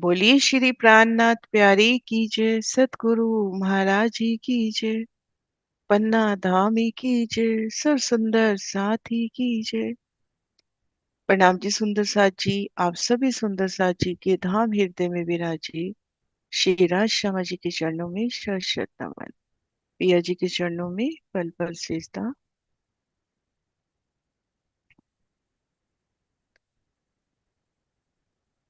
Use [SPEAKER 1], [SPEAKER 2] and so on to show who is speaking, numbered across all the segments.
[SPEAKER 1] बोलिए श्री प्राणनाथ प्यारे की जय, सतगुरु महाराज जी की जय, पन्ना धामी की जय, सब सुंदर साथी की जय। प्रणाम जी सुंदर साथ जी। आप सभी सुंदर साथ जी के धाम हृदय में विराजे श्री राज श्यामा जी के चरणों में शत शत नमन। पिया जी के चरणों में पल पल सिजदा।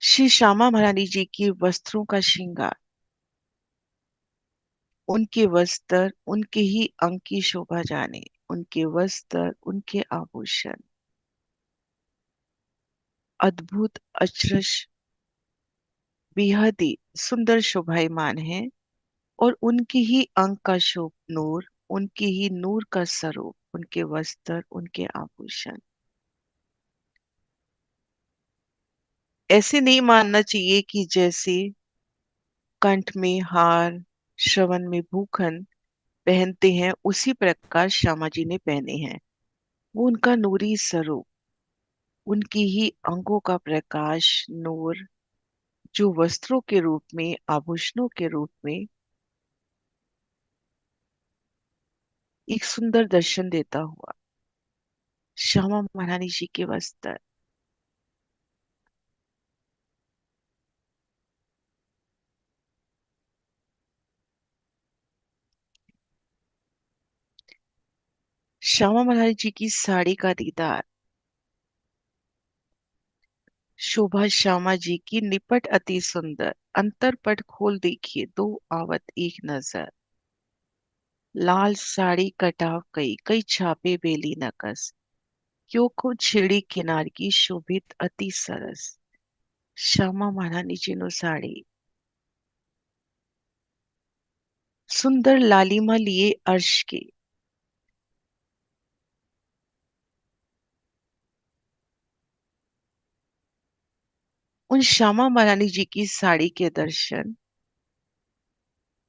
[SPEAKER 1] श्री श्यामा महारानी जी के वस्त्रों का श्रृंगार, उनके वस्त्र उनके ही अंग की शोभा जाने, उनके वस्त्र उनके आभूषण अद्भुत अचरज बेहद ही सुंदर शोभायमान है। और उनकी ही अंग का शोभ नूर, उनकी ही नूर का स्वरूप, उनके वस्त्र उनके आभूषण। ऐसे नहीं मानना चाहिए कि जैसे कंठ में हार, श्रवण में भूखन पहनते हैं, उसी प्रकार श्यामा जी ने पहने हैं। वो उनका नूरी स्वरूप, उनकी ही अंगों का प्रकाश नूर, जो वस्त्रों के रूप में, आभूषणों के रूप में एक सुंदर दर्शन देता हुआ श्यामा महारानी जी के वस्त्र। श्यामा महारानी जी की साड़ी का दीदार, शोभा श्यामा जी की निपट अति सुंदर, अंतरपट खोल देखिए दो आवत एक नजर। लाल साड़ी कटाव कई कई छापे बेली नकस, क्यों को छेड़ी किनार की शोभित अति सरस। श्यामा महारानी जी नो साड़ी सुंदर लालिमा लिए अर्श के, उन श्यामा महारानी जी की साड़ी के दर्शन,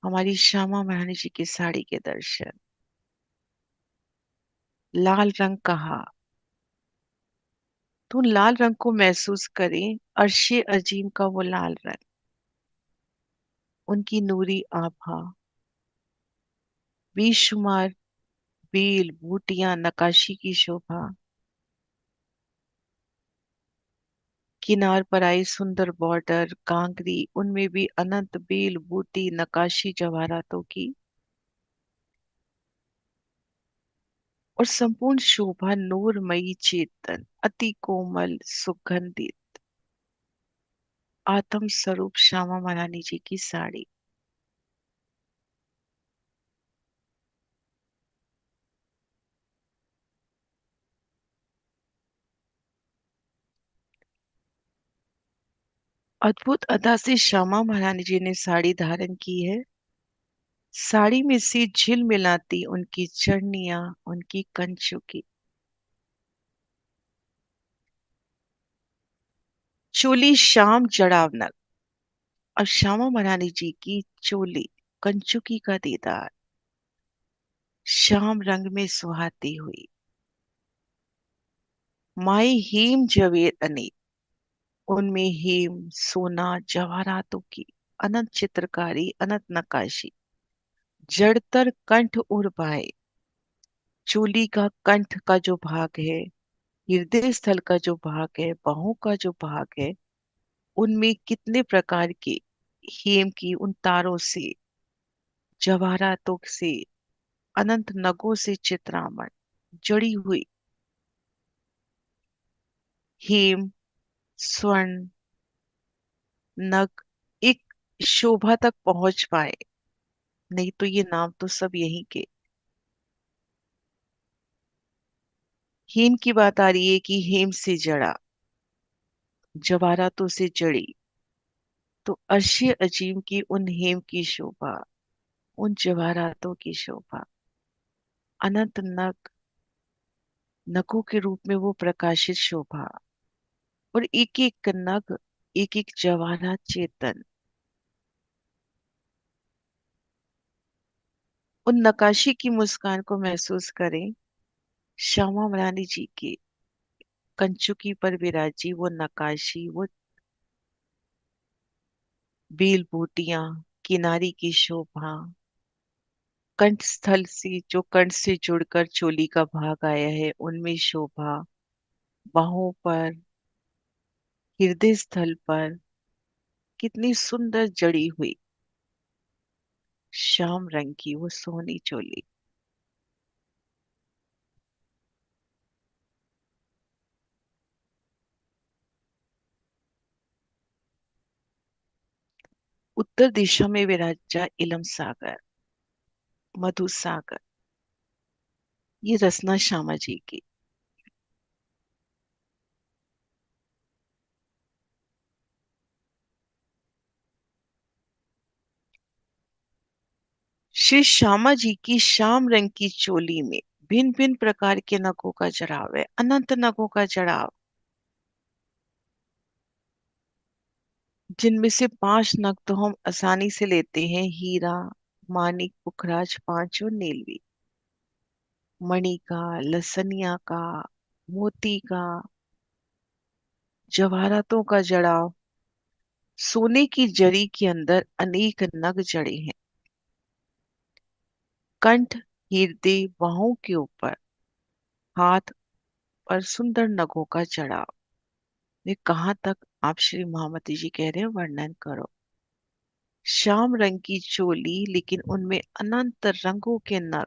[SPEAKER 1] हमारी श्यामा महारानी जी की साड़ी के दर्शन। लाल रंग कहा तो उन लाल रंग को महसूस करें, अर्शे अजीम का वो लाल रंग, उनकी नूरी आभा, बेशुमार बेल बूटियां नकाशी की शोभा, किनार पर आई सुंदर बॉर्डर कांगरी, उनमें भी अनंत बेल बूटी नकाशी जवाहरातों की, और संपूर्ण शोभा नूरमयी चेतन अति कोमल सुगंधित आत्म स्वरूप श्यामा महारानी जी की साड़ी। अद्भुत अदा से श्यामा महारानी जी ने साड़ी धारण की है। साड़ी में से झिलमिलाती उनकी चरनियां, उनकी कंचों की चोली श्याम जड़ावनक। अब श्यामा महारानी जी की चोली कंचुकी का दीदार श्याम रंग में सुहाती हुई, माई हेम जवेर अनेक, उनमें हेम सोना जवाहरातों की अनंत चित्रकारी, अनंत नकाशी, जड़तर कंठ उर्बाए। चोली का कंठ का जो भाग है, हृदय स्थल का जो भाग है, बाहों का जो भाग है, उनमें कितने प्रकार के हेम की उन तारों से, जवाहरातों से, अनंत नगों से चित्रामण जड़ी हुई हेम स्वर्ण नग एक शोभा तक पहुंच पाए। नहीं तो ये नाम तो सब यहीं के। हेम की बात आ रही है कि हेम से जड़ा, जवाहरातों से जड़ी, तो अर्श अजीम की उन हेम की शोभा, उन जवाहरातों की शोभा, अनंत नग, नगों के रूप में वो प्रकाशित शोभा, और एक एक नग, एक एक जवाहरात चेतन, उन नकाशी की मुस्कान को महसूस करें। श्यामा मरानी जी की कंचुकी पर विराजी वो नकाशी, वो बेल बूटियां, किनारी की शोभा, कंठ स्थल से जो कंठ से जुड़कर चोली का भाग आया है उनमें शोभा, बाहों पर, हृदय स्थल पर कितनी सुंदर जड़ी हुई श्याम रंग की वो सोहनी चोली। उत्तर दिशा में विराजा इलम सागर, मधु सागर, ये रसना श्यामा जी की। श्री श्यामा जी की श्याम रंग की चोली में भिन्न भिन्न प्रकार के नगों का जड़ाव है, अनंत नगों का जड़ाव, जिनमें से 5 नग तो हम आसानी से लेते हैं, हीरा, मानिक, पुखराज, पांचों, नीलवी, मणि का, लसनिया का, मोती का, जवाहरातों का जड़ाव, सोने की जरी के अंदर अनेक नग जड़े हैं, कंठ, हृदय, बाहों के ऊपर, हाथ पर सुंदर नगों का जड़ाव। वे कहाँ तक आप श्री महामती जी कह रहे हैं, वर्णन करो। श्याम रंग की चोली लेकिन उनमें अनंत रंगों के नग,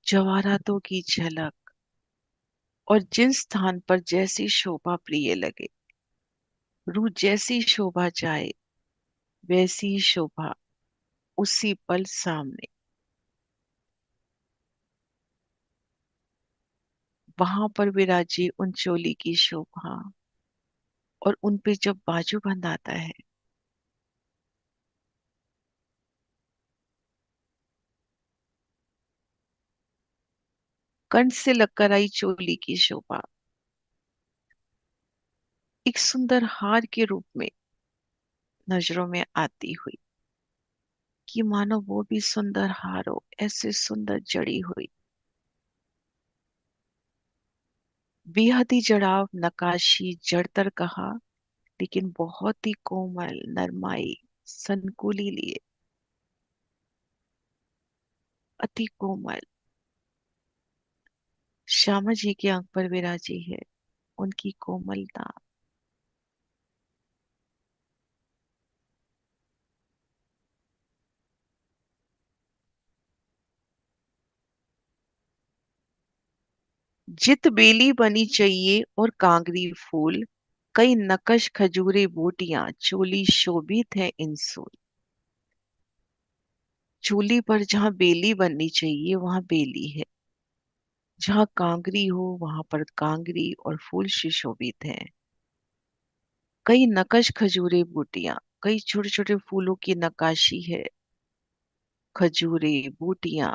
[SPEAKER 1] जवाहरातों की झलक, और जिन स्थान पर जैसी शोभा प्रिय लगे, रूह जैसी शोभा चाहे वैसी ही शोभा उसी पल सामने, वहां पर विराजे उन चोली की शोभा। और उन पे जब बाजू बंद आता है, कंठ से लगकर आई चोली की शोभा एक सुंदर हार के रूप में नजरों में आती हुई, कि मानो वो भी सुंदर हार हो, ऐसे सुंदर जड़ी हुई, बेहद ही जड़ाव, नकाशी, जड़तर कहा, लेकिन बहुत ही कोमल, नरमाई, संकुली लिए, अति कोमल श्यामा जी की आंख पर विराजी है उनकी कोमलता। जित बेली बनी चाहिए और कांगरी फूल, कई नकश खजूरे बूटियां, चोली शोभित है इंसुल। चोली पर जहां बेली बननी चाहिए वहां बेली है, जहां कांगरी हो वहां पर कांगरी और फूल सुशोभित है। कई नकश खजूरे बूटियां, कई छोटे छोटे फूलों की नकाशी है, खजूरे, बूटियां,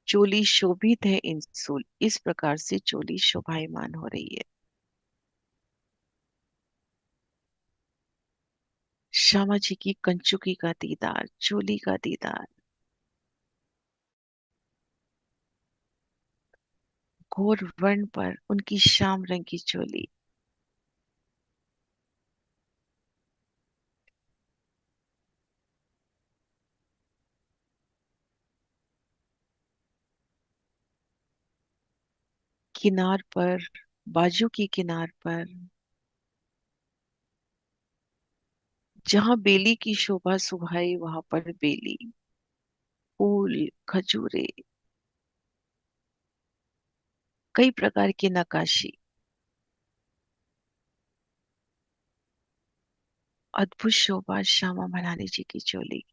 [SPEAKER 1] चोली शोभित है इंसुल। इस प्रकार से चोली शोभायमान हो रही है। श्यामा जी की कंचुकी का दीदार, चोली का दीदार, घोर वर्ण पर उनकी श्याम रंग की चोली, किनार पर, बाजू की किनार पर, जहां बेली की शोभा सुहाई वहां पर बेली, फूल, खजूरे, कई प्रकार की नकाशी, अद्भुत शोभा श्यामा मनानी जी की चोली।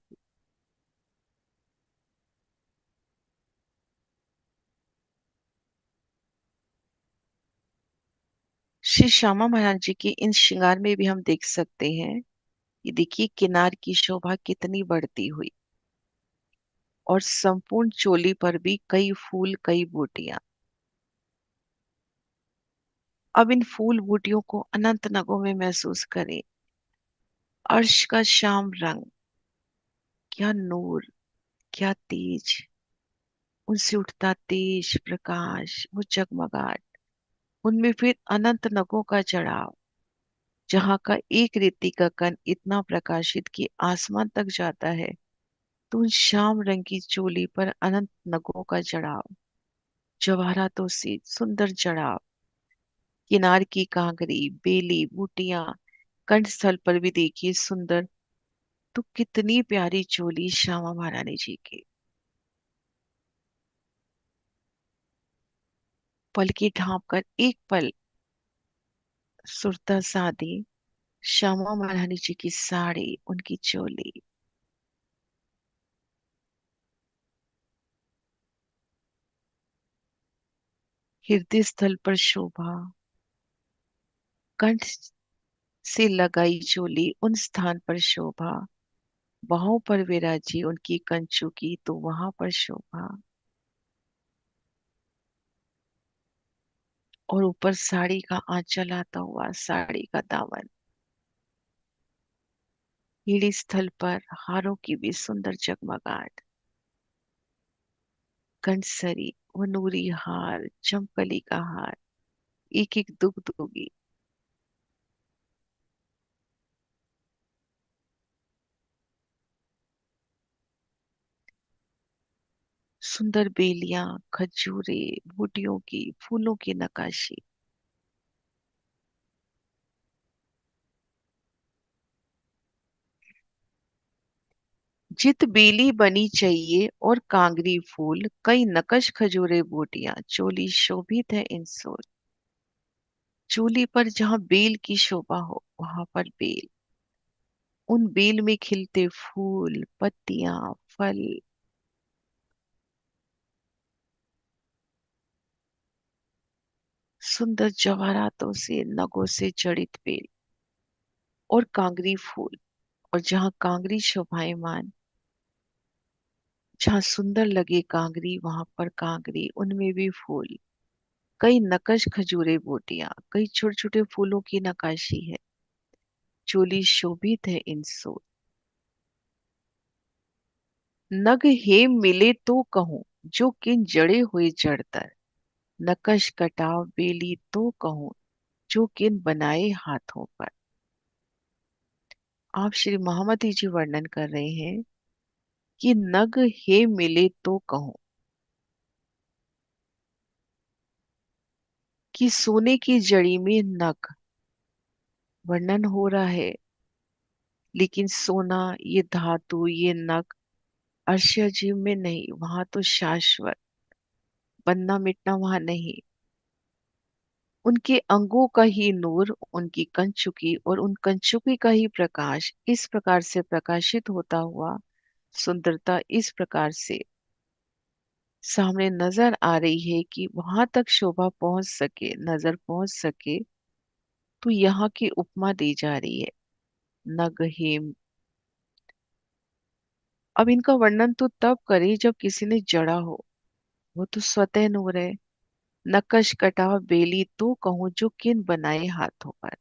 [SPEAKER 1] श्री श्यामा महाराज जी के इन श्रृंगार में भी हम देख सकते हैं, ये देखिए किनार की शोभा कितनी बढ़ती हुई, और संपूर्ण चोली पर भी कई फूल, कई बूटियां। अब इन फूल बूटियों को अनंत नगों में महसूस करें। अर्श का श्याम रंग, क्या नूर, क्या तेज, उनसे उठता तेज प्रकाश, वो जगमगाट, उनमें फिर अनंत नगों का जड़ाव, जहाँ का एक रेती का कण इतना प्रकाशित कि आसमान तक जाता है, तो उन श्याम रंग की चोली पर अनंत नगों का जड़ाव, जवाहरातों से सुंदर जड़ाव, किनार की कांगरी, बेली, बूटियां, कंठस्थल पर भी देखिए सुंदर। तो कितनी प्यारी चोली श्यामा महारानी जी की। पल की ढांप कर एक पल सुरता सादी, श्यामा महारानी जी की साड़ी, उनकी चोली। हृदय स्थल पर शोभा, कंठ से लगाई चोली उन स्थान पर शोभा, बाहों पर विराजी उनकी कंचू की तो वहां पर शोभा। और ऊपर साड़ी का आंचल आता हुआ, साड़ी का दामन, पीढ़ी स्थल पर हारों की भी सुंदर जगमगाहट, कंसरी, वो नूरी हार, चंपली का हार, एक एक दुगदुगी, सुंदर बेलियां, खजूरे, बूटियों की, फूलों की नकाशी। जित बेली बनी चाहिए और कांगरी फूल, कई नकश खजूरे बूटियां, चोली शोभित है इन सोल। चोली पर जहाँ बेल की शोभा हो वहां पर बेल, उन बेल में खिलते फूल, पत्तियां, फल, सुंदर जवाहरातों से नगों से जड़ित बेल और कांगरी फूल। और जहाँ कांगरी शोभायमान, जहाँ सुंदर लगे कांगरी वहां पर कांगरी, उनमें भी फूल, कई नकश खजूरे बूटियां, कई छोटे छोटे फूलों की नकाशी है। चोली शोभित है इन सो। नग हेम मिले तो कहूं, जो किन जड़े हुए जड़तर, नकश कटाव बेली तो कहूं, जो किन बनाए हाथों पर। आप श्री महामती जी वर्णन कर रहे हैं कि नग हे मिले तो कहूं, कि सोने की जड़ी में नग वर्णन हो रहा है, लेकिन सोना, ये धातु, ये नग अर्श्य जीव में नहीं, वहां तो शाश्वत, बनना मिटना वहां नहीं। उनके अंगों का ही नूर, उनकी कंचुकी और उन कंचुकी का ही प्रकाश इस प्रकार से प्रकाशित होता हुआ, सुंदरता इस प्रकार से सामने नजर आ रही है कि वहां तक शोभा पहुंच सके, नजर पहुंच सके, तो यहाँ की उपमा दी जा रही है, नग हेम। अब इनका वर्णन तो तब करे जब किसी ने जड़ा हो, वो तो स्वतः नूर है। नकश कटा बेली तो कहूँ, जो किन बनाए हाथों पर,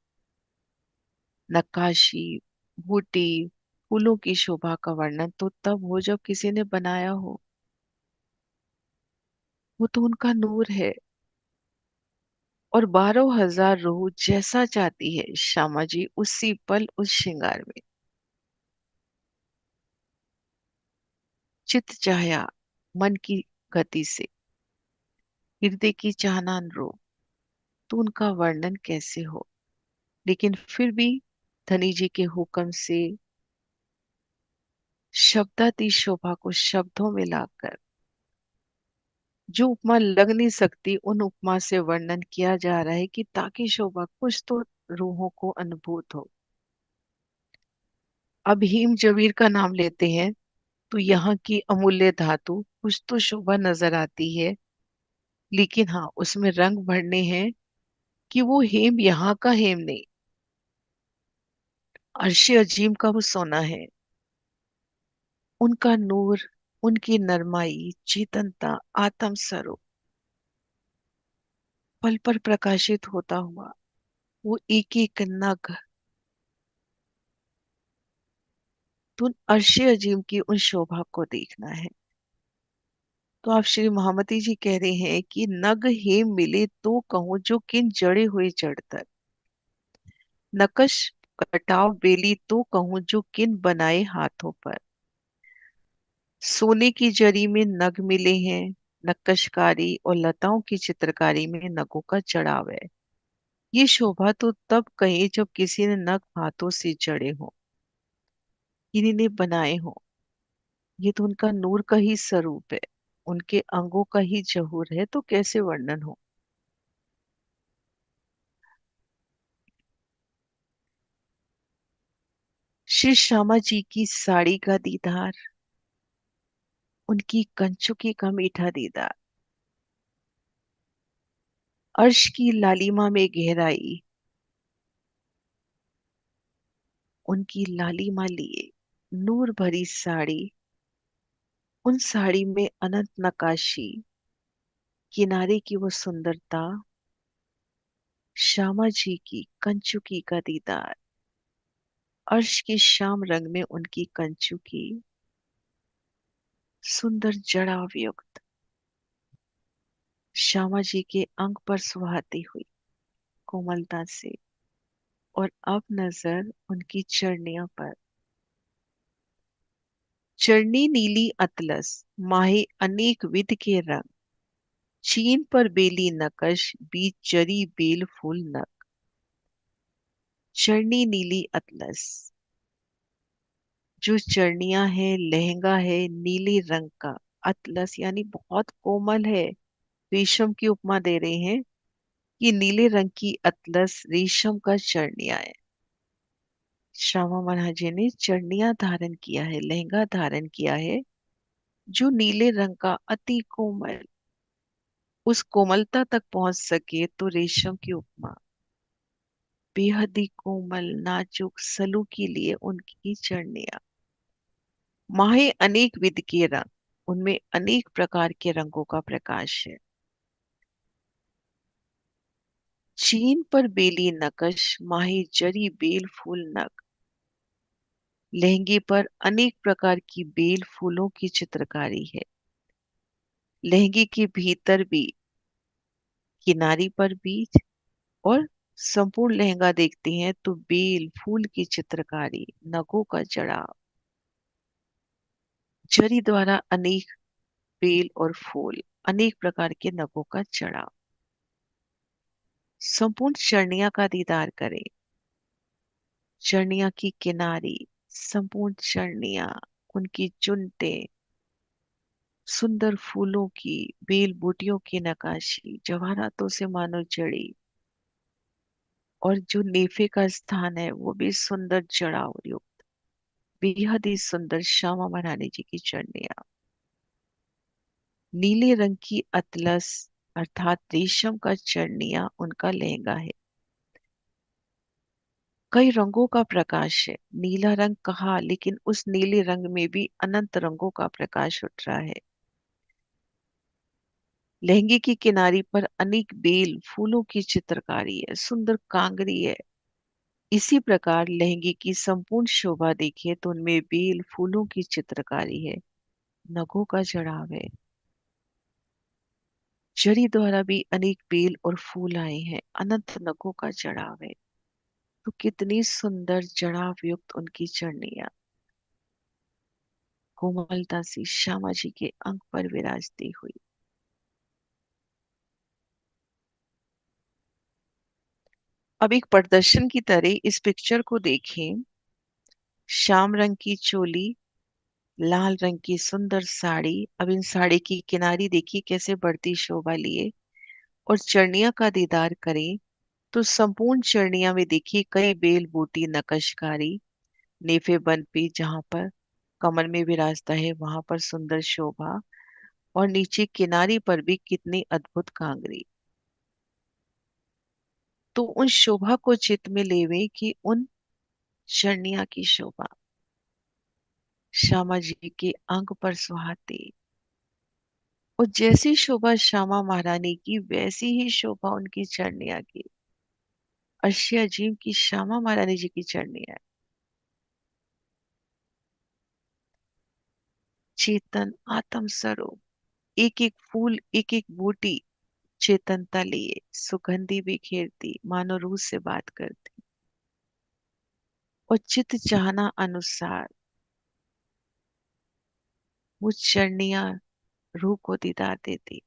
[SPEAKER 1] नक्काशी, बूटी, फूलों की शोभा का वर्णन तो तब हो जब किसी ने बनाया हो, वो तो उनका नूर है। और 12,000 रूह जैसा चाहती है श्यामा जी उसी पल उस श्रृंगार में, चित चाहया मन की गति से, हृदय की चाहना अनुरूप, तो उनका वर्णन कैसे हो। लेकिन फिर भी धनी जी के हुक्म से शब्दाती शोभा को शब्दों में लाकर, जो उपमा लग नहीं सकती उन उपमा से वर्णन किया जा रहा है कि ताकि शोभा कुछ तो रूहों को अनुभूत हो। अब हीम जवीर का नाम लेते हैं तो यहाँ की अमूल्य धातु कुछ तो शोभा नजर आती है, लेकिन हाँ उसमें रंग भरने हैं कि वो हेम यहाँ का हेम नहीं, अर्शी अजीम का वो सोना है। उनका नूर, उनकी नरमाई, चेतनता, आत्म स्वरूप पल पर प्रकाशित होता हुआ, वो एक एक नग, तो उन अर्शी अजीम की उन शोभा को देखना है। तो आप श्री महामती जी कह रहे हैं कि नग हेम मिले तो कहूं, जो किन जड़े हुए जड़ तक, नकश कटाव बेली तो कहूँ जो किन बनाए हाथों पर। सोने की जरी में नग मिले हैं। नक्कशकारी और लताओं की चित्रकारी में नगों का जड़ाव है। ये शोभा तो तब कहे जब किसी ने नग हाथों से जड़े हों, किन्हीं ने बनाए हों। ये तो उनका नूर का ही स्वरूप है, उनके अंगों का ही जहूर है, तो कैसे वर्णन हो। श्री श्यामा जी की साड़ी का दीदार, उनकी कंचुकी का मीठा दीदार। अर्श की लालिमा में गहराई, उनकी लालिमा लिए नूर भरी साड़ी। उन साड़ी में अनंत नकाशी, किनारे की वो सुंदरता। श्यामा जी की कंचुकी का दीदार, अर्श की शाम रंग में उनकी कंचुकी, सुंदर जड़ाव युक्त। श्यामा जी के अंग पर सुहाती हुई कोमलता से। और अब नजर उनकी चरनियों पर। चरनी नीली अतलस, माहे अनेक विध के रंग। चीन पर बेली नकश, बीच जरी बेल फूल नग। चरनी नीली अतलस, जो चरनिया है, लहंगा है नीले रंग का। अतलस यानी बहुत कोमल है, रेशम की उपमा दे रहे हैं कि नीले रंग की अतलस रेशम का चरनिया है। श्यामा महाराज ने चरनिया धारण किया है, लहंगा धारण किया है, जो नीले रंग का अति कोमल। उस कोमलता तक पहुंच सके तो रेशम की उपमा। बेहद ही कोमल नाजुक सलू के लिए उनकी चरनिया। माहे अनेक विध के रंग, उनमें अनेक प्रकार के रंगों का प्रकाश है। चीन पर बेली नकश, माहे जरी बेल फूल नग। लहंगे पर अनेक प्रकार की बेल फूलों की चित्रकारी है। लहंगे के भीतर भी, किनारी पर भी, और संपूर्ण लहंगा देखते हैं तो बेल फूल की चित्रकारी, नगों का जड़ाव। जरी द्वारा अनेक बेल और फूल, अनेक प्रकार के नगों का जड़ाव। संपूर्ण चरनिया का दीदार करें। चरनिया की किनारी, संपूर्ण चरनिया, उनकी चुनटे, सुंदर फूलों की, बेल बूटियों की नकाशी, जवाहरातों से मानो जड़ी। और जो नेफे का स्थान है वो भी सुंदर जड़ाव युक्त। बेहद ही सुंदर श्यामा महारानी जी की चरनिया। नीले रंग की अतलस अर्थात रेशम का चरनिया उनका लहंगा है। कई रंगों का प्रकाश है। नीला रंग कहा, लेकिन उस नीले रंग में भी अनंत रंगों का प्रकाश उठ रहा है। लहंगे की किनारी पर अनेक बेल फूलों की चित्रकारी है, सुंदर कांगरी है। इसी प्रकार लहंगे की संपूर्ण शोभा देखिए तो उनमें बेल फूलों की चित्रकारी है, नगों का जड़ाव है। जरी द्वारा भी अनेक बेल और फूल आए हैं, अनंत नगों का जड़ाव है। तो कितनी सुंदर जड़ाव युक्त उनकी चरणियां कोमलता से श्यामा जी के अंग पर विराजती हुई। अब एक प्रदर्शन की तरह इस पिक्चर को देखें। श्याम रंग की चोली, लाल रंग की सुंदर साड़ी। अब इन साड़ी की किनारी देखिए कैसे बढ़ती शोभा लिए। और चरनिया का दीदार करें तो संपूर्ण चरनिया में देखिए कई बेल बूटी नकशकारी, नेफे बन पे जहां पर कमर में विराजता है वहां पर सुंदर शोभा। और नीचे किनारी पर भी कितनी अद्भुत कांगरी। तो उन शोभा को चित्त में लेवे कि उन चरनिया की शोभा श्यामा जी के अंग पर सुहाती। और जैसी शोभा श्यामा महारानी की वैसी ही शोभा उनकी चरनिया की। अर्शिया जीव की श्यामा महारानी जी की चरनिया। चेतन आत्म स्वरूप, एक एक फूल एक एक बूटी, चेतनता लिए सुगंधी बिखेरती, मानो रूह से बात करती। और चित चाहना अनुसार वो चरनिया रूह को दीदार देती।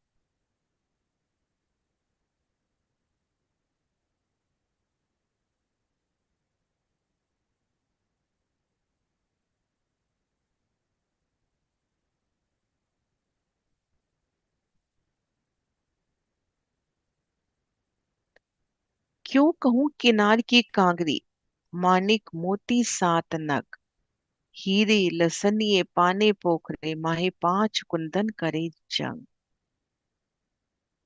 [SPEAKER 1] क्यों कहूँ किनार की कांगरी, मानिक मोती सात नग, हीरे लसनिए पाने पोखरे, माहे पांच कुंदन करे जंग।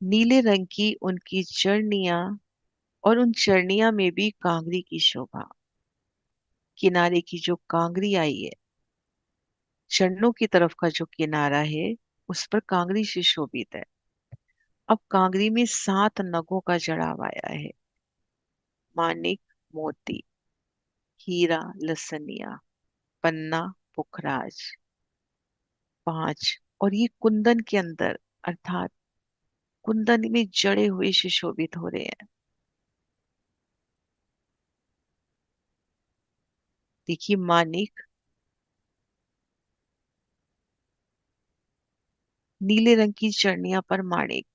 [SPEAKER 1] नीले रंग की उनकी चरनिया, और उन चरनिया में भी कांगरी की शोभा। किनारे की जो कांगरी आई है, चरणों की तरफ का जो किनारा है, उस पर कांगरी से शोभित है। अब कांगरी में सात नगों का जड़ाव आया है। मानिक, मोती, हीरा, लसनिया, पन्ना, पुखराज, पांच, और ये कुंदन के अंदर, अर्थात कुंदन में जड़े हुए सुशोभित हो रहे हैं। देखिए, मानिक नीले रंग की चरनिया पर माणिक,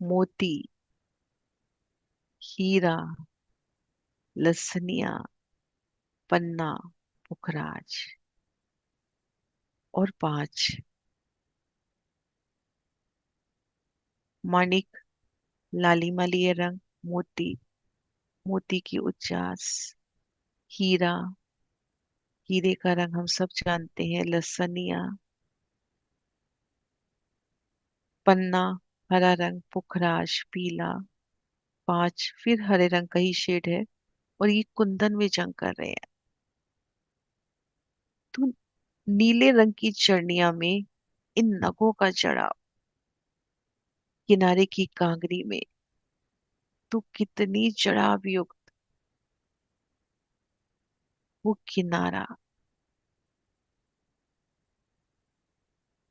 [SPEAKER 1] मोती, हीरा, लसनिया, पन्ना, पुखराज, और पांच। माणिक लालिमा लिए रंग, मोती मोती की उचास, हीरा हीरे का रंग हम सब जानते हैं, लसनिया, पन्ना हरा रंग, पुखराज पीला, पांच फिर हरे रंग का ही शेड है, और ये कुंदन में जंग कर रहे हैं। तो नीले रंग की चरनिया में इन नगों का जड़ाव, किनारे की कांगरी में तो कितनी जड़ाव युक्त वो किनारा,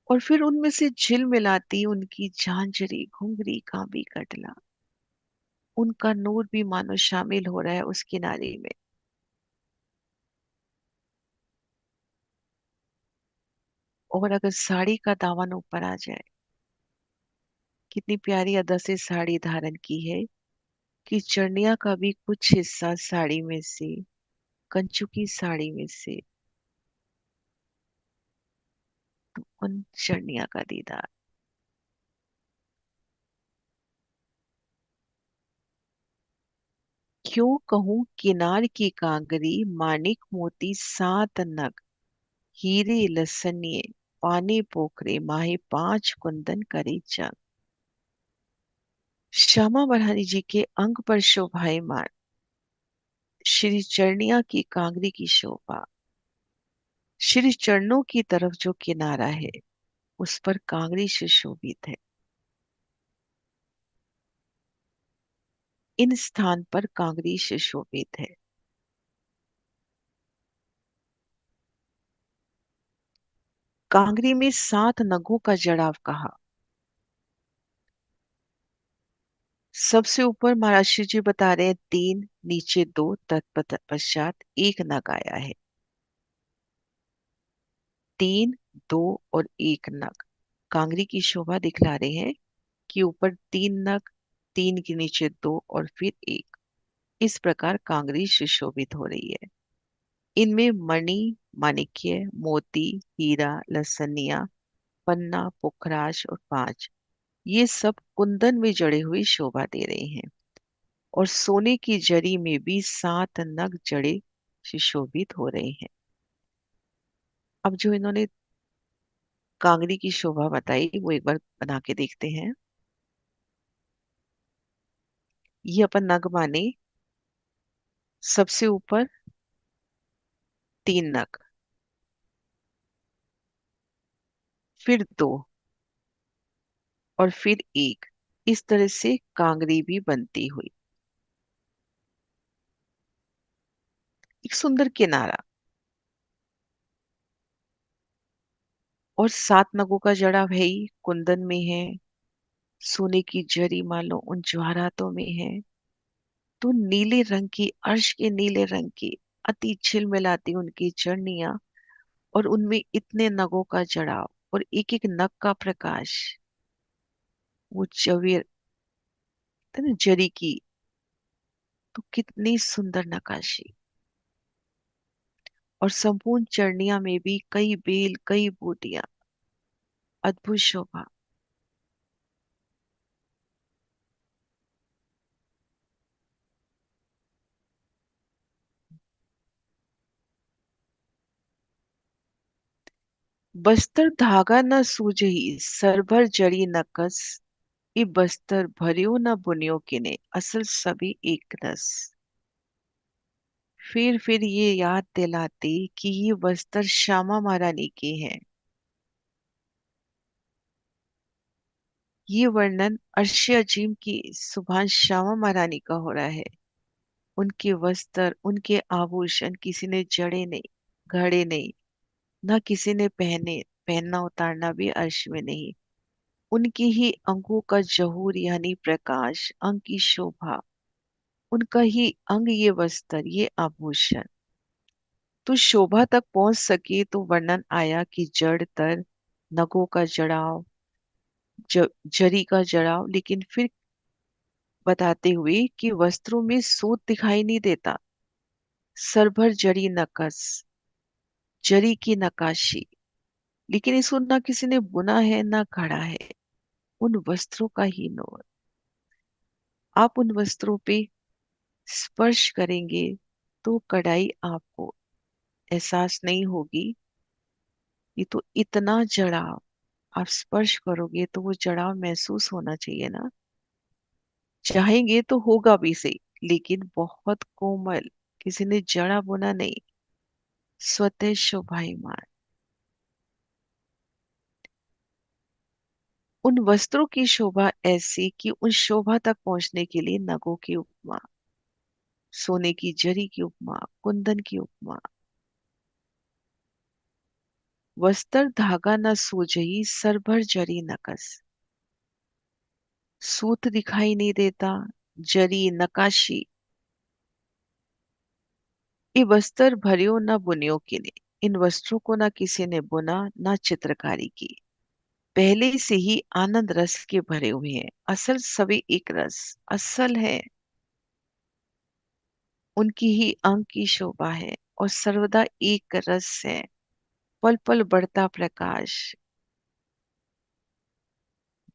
[SPEAKER 1] और फिर उनमें से झिलमिलाती उनकी झांझरी घुंघरी कांबी कटला, उनका नूर भी मानो शामिल हो रहा है उस किनारे में। और अगर साड़ी का दामन ऊपर आ जाए, कितनी प्यारी अदा से साड़ी धारण की है कि चरनिया का भी कुछ हिस्सा साड़ी में से, कंचू की साड़ी में से, उन चरनिया का दीदार। क्यों कहूँ किनार की कांगरी, मानिक मोती सात नग, हीरे लसनिए पाने पोखरे, माहे पांच कुंदन करे जंग। श्यामा बरहारी जी के अंग पर शोभायमान श्री चरनिया की कांगरी की शोभा, श्री चरणों की तरफ जो किनारा है, उस पर कांगड़ी सुशोभित है। इन स्थान पर कांगड़ी सुशोभित है। कांगड़ी में सात नगों का जड़ाव कहा। सबसे ऊपर महाराज श्री जी बता रहे हैं तीन, नीचे दो, तत्पश्चात एक नग आया है। तीन, दो और एक नग कांगड़ी की शोभा दिखला रहे हैं कि ऊपर तीन नग, तीन के नीचे दो और फिर एक। इस प्रकार कांगड़ी सुशोभित हो रही है। इनमें मणि, माणिक्य, मोती, हीरा, लसनिया, पन्ना, पुखराज और पांच, ये सब कुंदन में जड़े हुए शोभा दे रहे हैं। और सोने की जरी में भी सात नग जड़े सुशोभित हो रहे हैं। अब जो इन्होंने कांगड़ी की शोभा बताई, वो एक बार बना के देखते हैं। ये अपन नग माने, सबसे ऊपर तीन नग, फिर दो, और फिर एक। इस तरह से कांगड़ी भी बनती हुई एक सुंदर किनारा। और सात नगों का जड़ाव है ही, कुंदन में है, सोने की जरी मान लो उन ज्वारातों में है। तो नीले रंग की, अर्श के नीले रंग की अति झिलमिलाती उनकी चरणियां, और उनमें इतने नगों का जड़ाव, और एक एक नग का प्रकाश, वो जवेर था ना, जरी की, तो कितनी सुंदर नक्काशी। और संपूर्ण चरणिया में भी कई बेल, कई बूटियां, अद्भुत शोभा। बस्तर धागा न सूझही, सरभर जड़ी न कस, ये बस्तर भरियो न बुनियो किने, असल सभी एक रस। फिर ये याद दिलाती कि ये बस्तर श्यामा महारानी की है। ये वर्णन अर्शी अजीम की सुभाष श्यामा महारानी का हो रहा है। उनके वस्त्र, उनके आभूषण किसी ने जड़े नहीं, घड़े नहीं, ना किसी ने पहनना उतारना भी अर्श में नहीं। उनकी ही अंगों का जहूर यानी प्रकाश, अंग की शोभा, उनका ही अंग, ये वस्त्र, ये आभूषण। तो शोभा तक पहुंच सके तो वर्णन आया कि जड़ तर, नगों का जड़ाव, जरी का जड़ाव, लेकिन फिर बताते हुए कि वस्त्रों में सूत दिखाई नहीं देता, सरभर जरी नकस, जरी की नकाशी, लेकिन इसको ना किसी ने बुना है ना गढ़ा है। उन वस्त्रों का ही नूर। आप उन वस्त्रों पे स्पर्श करेंगे तो कढ़ाई आपको एहसास नहीं होगी। ये तो इतना जड़ाव, आप स्पर्श करोगे तो वो जड़ाव महसूस होना चाहिए ना। चाहेंगे तो होगा भी सही, लेकिन बहुत कोमल, किसी ने जड़ा बुना नहीं, स्वतः शोभायमान। उन वस्त्रों की शोभा ऐसी कि उन शोभा तक पहुंचने के लिए नगों की उपमा, सोने की जरी की उपमा, कुंदन की उपमा। वस्त्र धागा न सूझही, सरभर जरी नकस। सूत दिखाई नहीं देता, जरी नकाशी, ये वस्त्र भरियो न बुनियो किने। इन वस्त्रों को ना किसी ने बुना, ना चित्रकारी की, पहले से ही आनंद रस के भरे हुए हैं। असल सभी एक रस, असल है, उनकी ही अंग की शोभा है, और सर्वदा एक रस है, पल पल बढ़ता प्रकाश।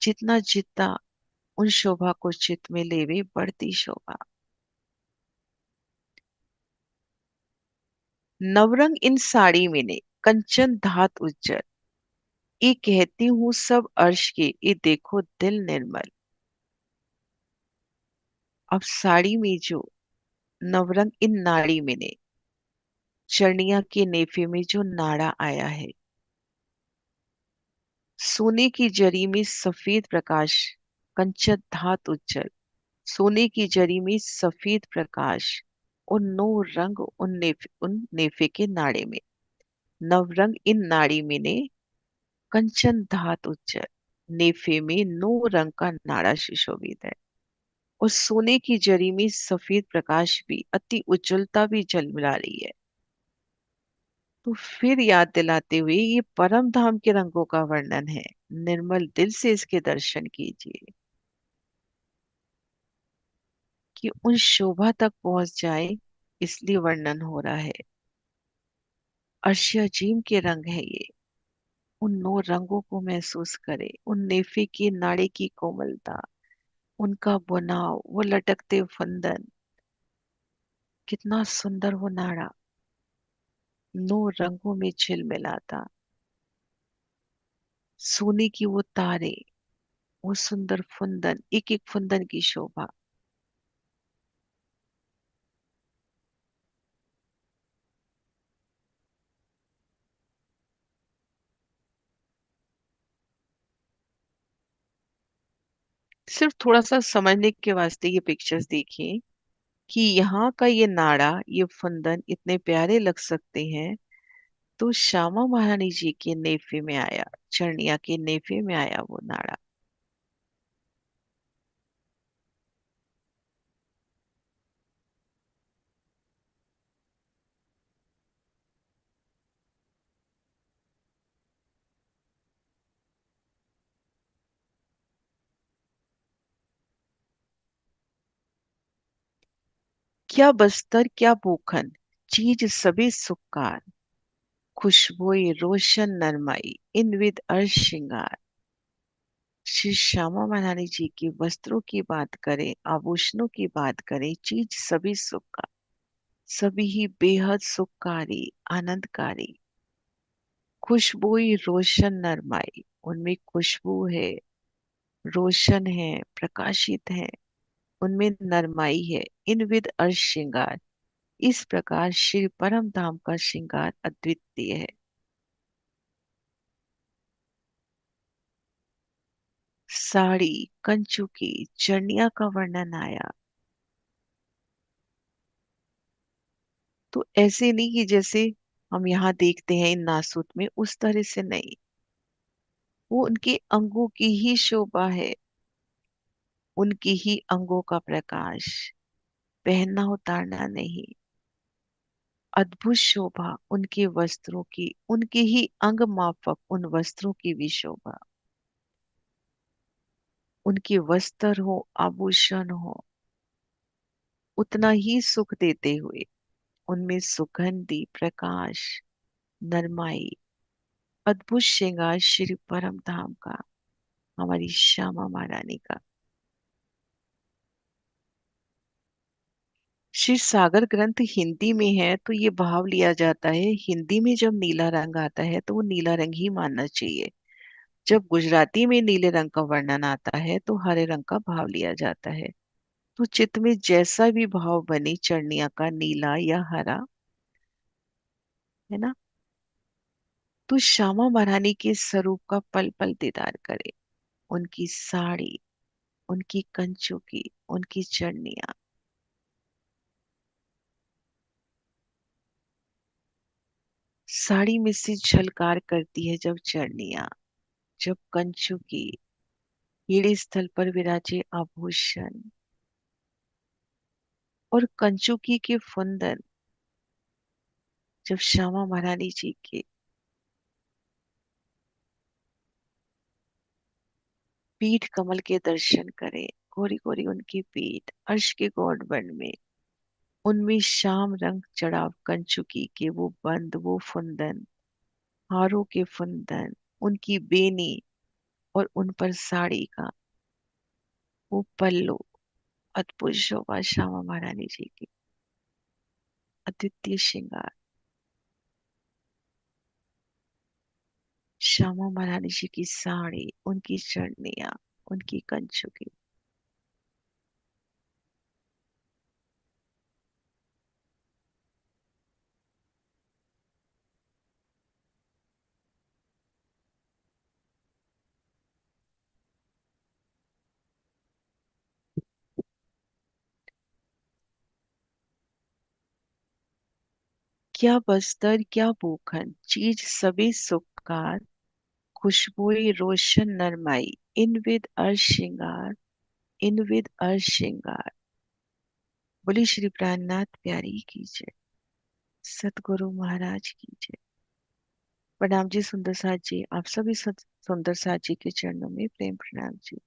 [SPEAKER 1] जितना जितना उन शोभा को चित्त में लेवे, बढ़ती शोभा। नवरंग इन साड़ी में ने, कंचन धात उज्जर, ये कहती हूँ सब अर्श के, ये देखो दिल निर्मल। अब साड़ी में जो नवरंग इन नाड़ी में ने, चरनिया के नेफे में जो नाड़ा आया है, सोने की जरी में सफेद प्रकाश, कंचन धात उज्जल, सोने की जरी में सफेद प्रकाश, और नौ रंग उन नेफे के नाड़े में। नवरंग इन नाड़ी में ने, कंचन धात उज्जल, नेफे में नौ रंग का नाड़ा सुशोभित है, और सोने की जरी में सफेद प्रकाश भी, अति उज्जवलता भी झलमिला रही है। तो फिर याद दिलाते हुए ये परम धाम के रंगों का वर्णन है। निर्मल दिल से इसके दर्शन कीजिए कि उन शोभा तक पहुंच जाए, इसलिए वर्णन हो रहा है। अर्श अजीम के रंग है ये। उन नौ रंगों को महसूस करे, उन नेफे की नाड़े की कोमलता, उनका बुनाव, वो लटकते फंदन, कितना सुंदर वो नाड़ा, नौ रंगों में झिलमिलाता, सोने की वो तारे, वो सुंदर फुंदन, एक एक फुंदन की शोभा। सिर्फ थोड़ा सा समझने के वास्ते ये पिक्चर्स देखिए कि यहाँ का ये नाड़ा, ये फंदन इतने प्यारे लग सकते हैं। तो श्यामा महारानी जी के नेफे में आया, चरनिया के नेफे में आया वो नाड़ा। क्या बस्तर क्या भूखन, चीज सभी सुक्कार, खुशबोई रोशन नरमाई, इन विद अर्श श्रृंगार। श्री श्यामा मनानी जी के वस्त्रों की बात करें, आभूषणों की बात करें, चीज सभी सुख का, सभी ही बेहद सुखकारी, आनंदकारी। खुशबुई रोशन नरमाई, उनमें खुशबू है, रोशन है, प्रकाशित है, उनमें नरमाई है। इन विद अर्श श्रृंगार, इस प्रकार श्री परम धाम का श्रृंगार अद्वितीय है। साड़ी, कंचुकी, चरनिया का वर्णन आया। तो ऐसे नहीं कि जैसे हम यहाँ देखते हैं इन नासूत में, उस तरह से नहीं। वो उनके अंगों की ही शोभा है, उनकी ही अंगों का प्रकाश, पहनना उतारना नहीं। अद्भुत शोभा उनके वस्त्रों की, उनके ही अंग माफक उन वस्त्रों की भी शोभा। उनके वस्त्र हो, आभूषण हो, उतना ही सुख देते हुए उनमें सुगंधि, प्रकाश, नरमाई, अद्भुत श्रृंगार श्री परम धाम का, हमारी श्यामा महारानी का। शिव सागर ग्रंथ हिंदी में है तो ये भाव लिया जाता है, हिंदी में जब नीला रंग आता है तो वो नीला रंग ही मानना चाहिए। जब गुजराती में नीले रंग का वर्णन आता है तो हरे रंग का भाव लिया जाता है। तो चित्त में जैसा भी भाव बने चरनिया का, नीला या हरा, है ना, तो श्यामा महारानी के स्वरूप का पल पल दीदार करे। उनकी साड़ी, उनकी कंचुकी, उनकी चरनिया। साड़ी में से झलकार करती है जब चरनिया, जब कंचुकी, पीढ़ी स्थल पर विराजे आभूषण और कंचुकी के फुंदन, जब श्यामा महारानी जी के पीठ कमल के दर्शन करें, गोरी गोरी उनकी पीठ, अर्श के गौड़बन में, उनमें श्याम रंग चढ़ाव कंचुकी के वो बंद, वो फुंदन, हारों के फुंदन, उनकी बेनी और उन पर साड़ी का वो पल्लू, अद्भुत शोभा श्यामा महारानी जी की, अद्वितीय श्रृंगार। श्यामा महारानी जी की साड़ी, उनकी चढ़निया, उनकी कंचुकी। क्या बस्तर क्या भूखन, चीज सभी सुखार, खुशबुई रोशन नरमाई, इन विद अर्श श्रृंगार, इन विद अर्श श्रृंगार। बोली श्री प्राणनाथ प्यारी की जय, सतगुरु महाराज की जय। प्रणाम जी सुंदर साथ जी, आप सभी सुंदर साथ जी के चरणों में प्रेम प्रणाम जी।